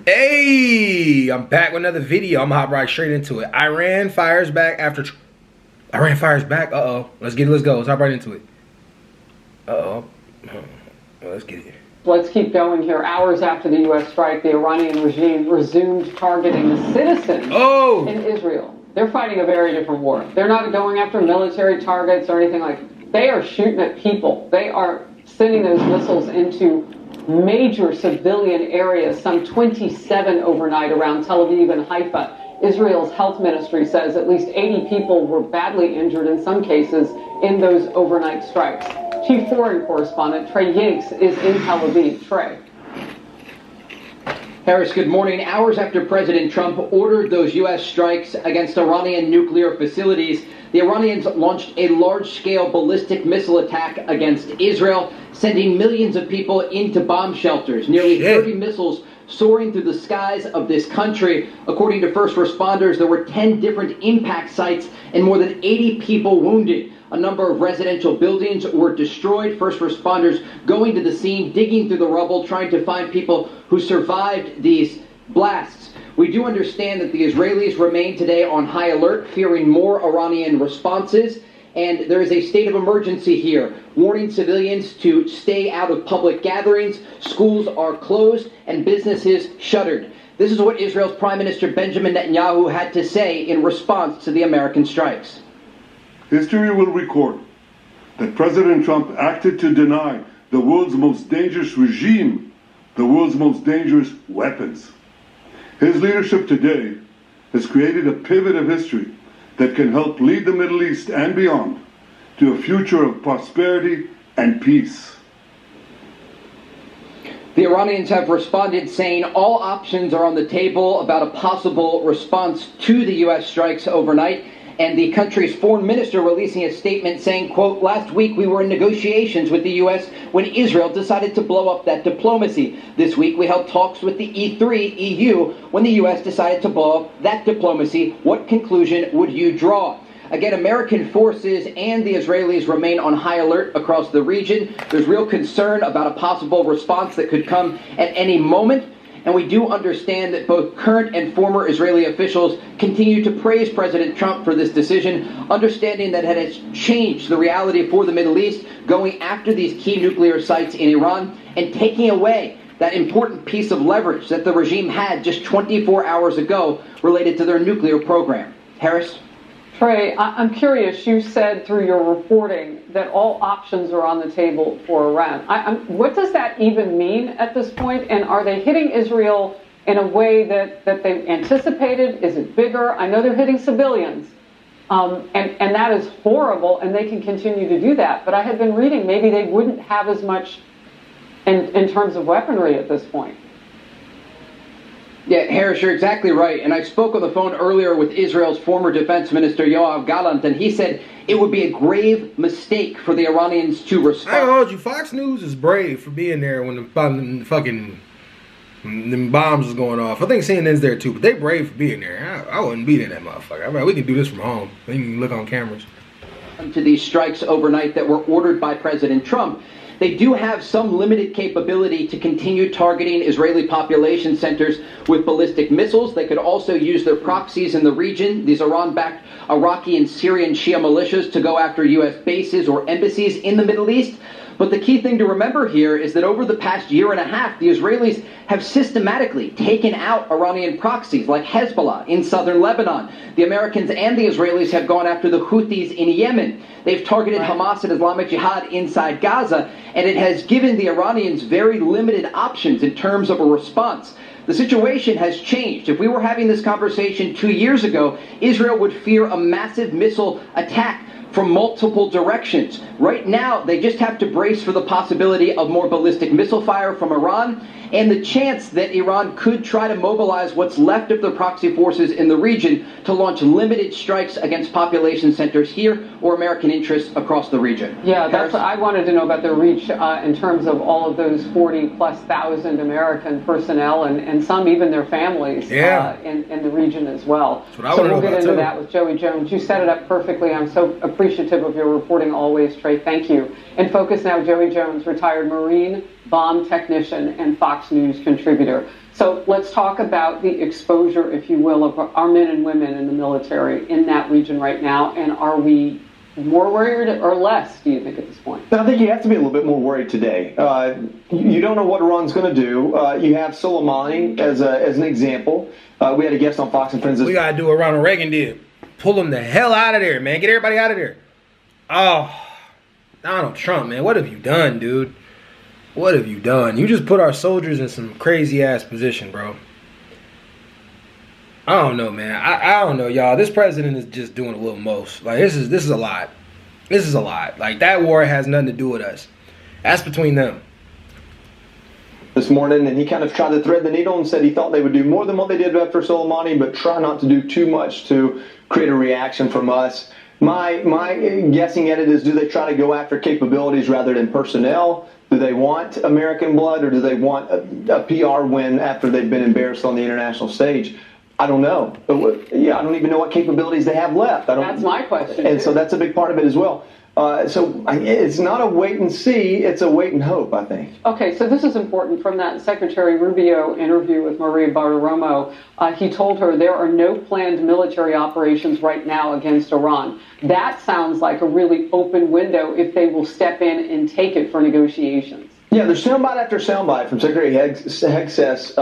Hey, I'm back with another video. I'm gonna hop right straight into it. Iran fires back after. Iran fires back. Let's get it. Let's go. Let's hop right into it. Let's get it. Let's keep going here. Hours after the U.S. strike, the Iranian regime resumed targeting citizens in Israel. They're fighting a very different war. They're not going after military targets or anything like that. They are shooting at people. They are sending those missiles into major civilian areas, some 27 overnight around Tel Aviv and Haifa. Israel's health ministry says at least 80 people were badly injured in some cases in those overnight strikes. Chief Foreign Correspondent Trey Yinks is in Tel Aviv. Trey. Harris, good morning. Hours after President Trump ordered those U.S. strikes against Iranian nuclear facilities, the Iranians launched a large-scale ballistic missile attack against Israel, sending millions of people into bomb shelters. Nearly 30 missiles soaring through the skies of this country. According to first responders, there were 10 different impact sites and more than 80 people wounded. A number of residential buildings were destroyed. First responders going to the scene, digging through the rubble, trying to find people who survived these blasts. We do understand that the Israelis remain today on high alert, fearing more Iranian responses. And there is a state of emergency here, warning civilians to stay out of public gatherings. Schools are closed and businesses shuttered. This is what Israel's Prime Minister Benjamin Netanyahu had to say in response to the American strikes. History will record that President Trump acted to deny the world's most dangerous regime the world's most dangerous weapons. His leadership today has created a pivot of history that can help lead the Middle East and beyond to a future of prosperity and peace. The Iranians have responded saying all options are on the table about a possible response to the U.S. strikes overnight. And the country's foreign minister releasing a statement saying, quote, "Last week we were in negotiations with the U.S. when Israel decided to blow up that diplomacy. This week we held talks with the E3 EU when the U.S. decided to blow up that diplomacy. What conclusion would you draw?" Again, American forces and the Israelis remain on high alert across the region. There's real concern about a possible response that could come at any moment. And we do understand that both current and former Israeli officials continue to praise President Trump for this decision, understanding that it has changed the reality for the Middle East, going after these key nuclear sites in Iran and taking away that important piece of leverage that the regime had just 24 hours ago related to their nuclear program. Harris? Trey, I'm curious, you said through your reporting that all options are on the table for Iran. What does that even mean at this point? And are they hitting Israel in a way that they anticipated? Is it bigger? I know they're hitting civilians, and that is horrible, and they can continue to do that. But I had been reading maybe they wouldn't have as much in terms of weaponry at this point. Yeah, Harris, you're exactly right. And I spoke on the phone earlier with Israel's former defense minister, Yoav Gallant, and he said it would be a grave mistake for the Iranians to respond. I told you, Fox News is brave for being there when the fucking them bombs was going off. I think CNN's there too, but they brave for being there. I wouldn't be in that motherfucker. I mean, we can do this from home. We can look on cameras. To these strikes overnight that were ordered by President Trump, they do have some limited capability to continue targeting Israeli population centers with ballistic missiles. They could also use their proxies in the region, these Iran-backed Iraqi and Syrian Shia militias, to go after U.S. bases or embassies in the Middle East. But the key thing to remember here is that over the past year and a half, the Israelis have systematically taken out Iranian proxies like Hezbollah in southern Lebanon. The Americans and the Israelis have gone after the Houthis in Yemen. They've targeted Hamas and Islamic Jihad inside Gaza, and it has given the Iranians very limited options in terms of a response. The situation has changed. If we were having this conversation 2 years ago, Israel would fear a massive missile attack from multiple directions. Right now, they just have to brace for the possibility of more ballistic missile fire from Iran and the chance that Iran could try to mobilize what's left of their proxy forces in the region to launch limited strikes against population centers here or American interests across the region. Yeah, that's what I wanted to know about their reach in terms of all of those 40,000+ American personnel and some even their families in the region as well. So we'll get into that with Joey Jones. You set it up perfectly. I'm so appreciative of your reporting always, Trey. Thank you. In focus now, Joey Jones, retired Marine, bomb technician and Fox News contributor. So let's talk about the exposure, if you will, of our men and women in the military in that region right now. And are we more worried or less, do you think, at this point? I think you have to be a little bit more worried today. You don't know what Iran's going to do. You have Soleimani as an example. We had a guest on Fox and Friends. We got to do what Ronald Reagan did. Pull them the hell out of there, man. Get everybody out of there. Oh, Donald Trump, man. What have you done, dude? What have you done? You just put our soldiers in some crazy-ass position, bro. I don't know, man. I don't know, y'all. This president is just doing a little most. Like, this is a lot. This is a lot. Like, that war has nothing to do with us. That's between them. This morning, and he kind of tried to thread the needle and said he thought they would do more than what they did after Soleimani, but try not to do too much to create a reaction from us. My guessing at it is, do they try to go after capabilities rather than personnel? Do they want American blood, or do they want a PR win after they've been embarrassed on the international stage? I don't know. Yeah, I don't even know what capabilities they have left. That's my question. And so that's a big part of it as well. So it's not a wait and see, it's a wait and hope, I think. Okay, so this is important. From that Secretary Rubio interview with Maria Bartiromo, he told her there are no planned military operations right now against Iran. That sounds like a really open window if they will step in and take it for negotiations. Yeah, there's soundbite after soundbite from Secretary Hegseth's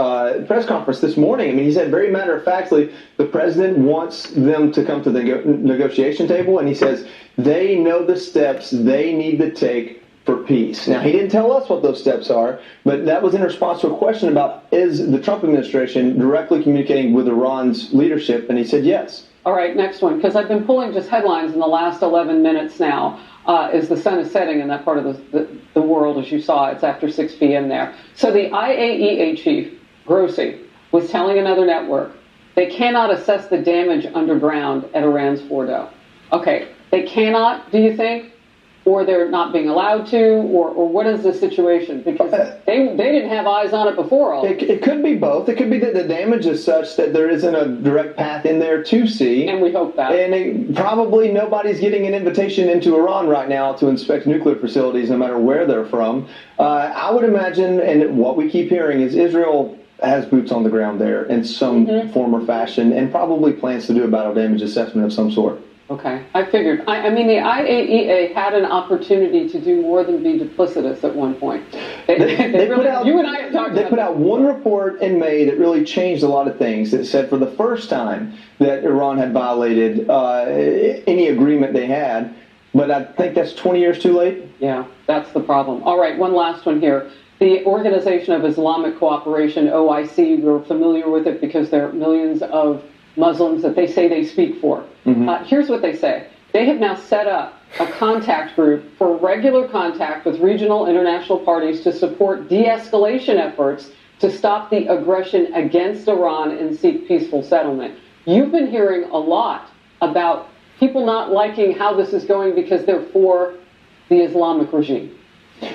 press conference this morning. I mean, he said very matter-of-factly the president wants them to come to the negotiation table, and he says they know the steps they need to take for peace. Now, he didn't tell us what those steps are, but that was in response to a question about, is the Trump administration directly communicating with Iran's leadership, and he said yes. All right, next one, because I've been pulling just headlines in the last 11 minutes now. As the sun is setting in that part of the world, as you saw, it's after 6 p.m. there. So the IAEA chief, Grossi, was telling another network they cannot assess the damage underground at Iran's Fordow. Okay, they cannot, do you think? Or they're not being allowed to? Or what is the situation? Because they didn't have eyes on it before all. It could be both. It could be that the damage is such that there isn't a direct path in there to see. And we hope that. And probably nobody's getting an invitation into Iran right now to inspect nuclear facilities, no matter where they're from. I would imagine, and what we keep hearing is Israel has boots on the ground there in some form or fashion, and probably plans to do a battle damage assessment of some sort. Okay, I figured. I mean, the IAEA had an opportunity to do more than be duplicitous at one point. They really, you and I have talked about They put out one report in May that really changed a lot of things. It said for the first time that Iran had violated any agreement they had, but I think that's 20 years too late. Yeah, that's the problem. All right, one last one here. The Organization of Islamic Cooperation, OIC, we're familiar with it because there are millions of Muslims that they say they speak for. Here's what they say. They have now set up a contact group for regular contact with regional international parties to support de-escalation efforts to stop the aggression against Iran and seek peaceful settlement. You've been hearing a lot about people not liking how this is going because they're for the Islamic regime.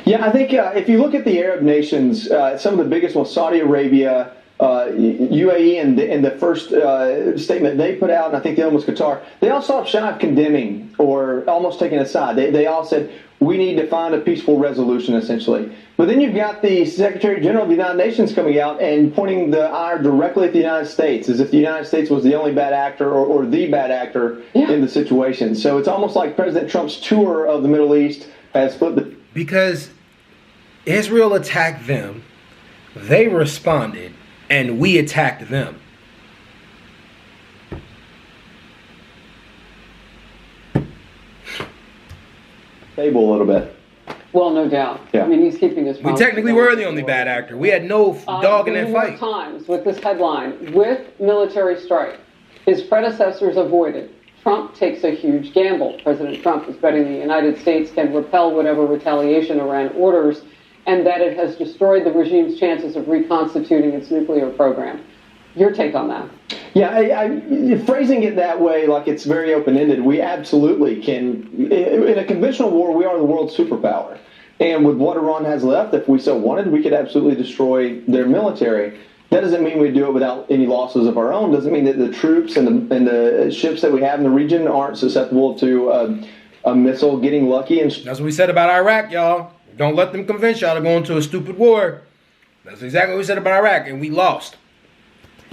Yeah, I think if you look at the Arab nations, some of the biggest ones, Saudi Arabia, UAE, and the first statement they put out, and I think the other was Qatar, they all stopped shy of condemning or almost taking a side. They all said, we need to find a peaceful resolution, essentially. But then you've got the Secretary General of the United Nations coming out and pointing the ire directly at the United States, as if the United States was the only bad actor or the bad actor in the situation. So it's almost like President Trump's tour of the Middle East has flipped the... Because Israel attacked them, they responded, and we attacked them. Table a little bit. Well, no doubt. Yeah. I mean, he's keeping his promise. We technically were the only bad actor. We had no dog in that fight. The New York Times, with this headline, with military strike, his predecessors avoided. Trump takes a huge gamble. President Trump is betting the United States can repel whatever retaliation Iran orders, and that it has destroyed the regime's chances of reconstituting its nuclear program. Your take on that? Yeah, phrasing it that way, like it's very open-ended, we absolutely can. In a conventional war, we are the world's superpower. And with what Iran has left, if we so wanted, we could absolutely destroy their military. That doesn't mean we do it without any losses of our own. Doesn't mean that the troops and the ships that we have in the region aren't susceptible to a missile getting lucky. And that's what we said about Iraq, y'all. Don't let them convince y'all to go into a stupid war. That's exactly what we said about Iraq, and we lost.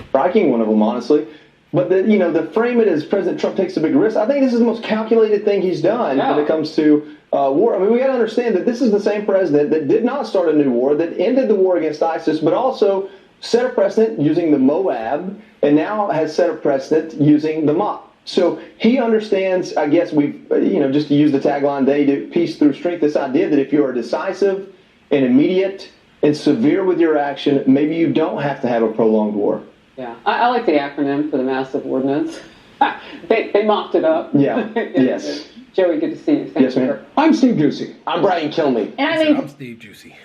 Striking one of them, honestly. But the frame it as President Trump takes a big risk. I think this is the most calculated thing he's done when it comes to war. I mean, we got to understand that this is the same president that did not start a new war, that ended the war against ISIS, but also set a precedent using the Moab, and now has set a precedent using the MOP. So he understands, I guess we've, just to use the tagline, they do peace through strength, this idea that if you are decisive and immediate and severe with your action, maybe you don't have to have a prolonged war. Yeah, I like the acronym for the massive ordinance. they mocked it up. Yeah, yes. Joey, good to see you. Yes, ma'am. I'm Steve Ducey. I'm Brian Kilmeade. And I'm Steve Juicy.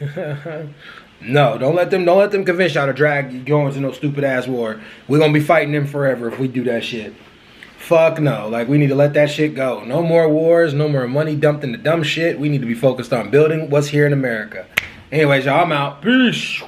No, don't let them convince y'all to drag you going into no stupid ass war. We're gonna be fighting them forever if we do that shit. Fuck no. Like, we need to let that shit go. No more wars, no more money dumped into dumb shit. We need to be focused on building what's here in America. Anyways, y'all, I'm out. Peace.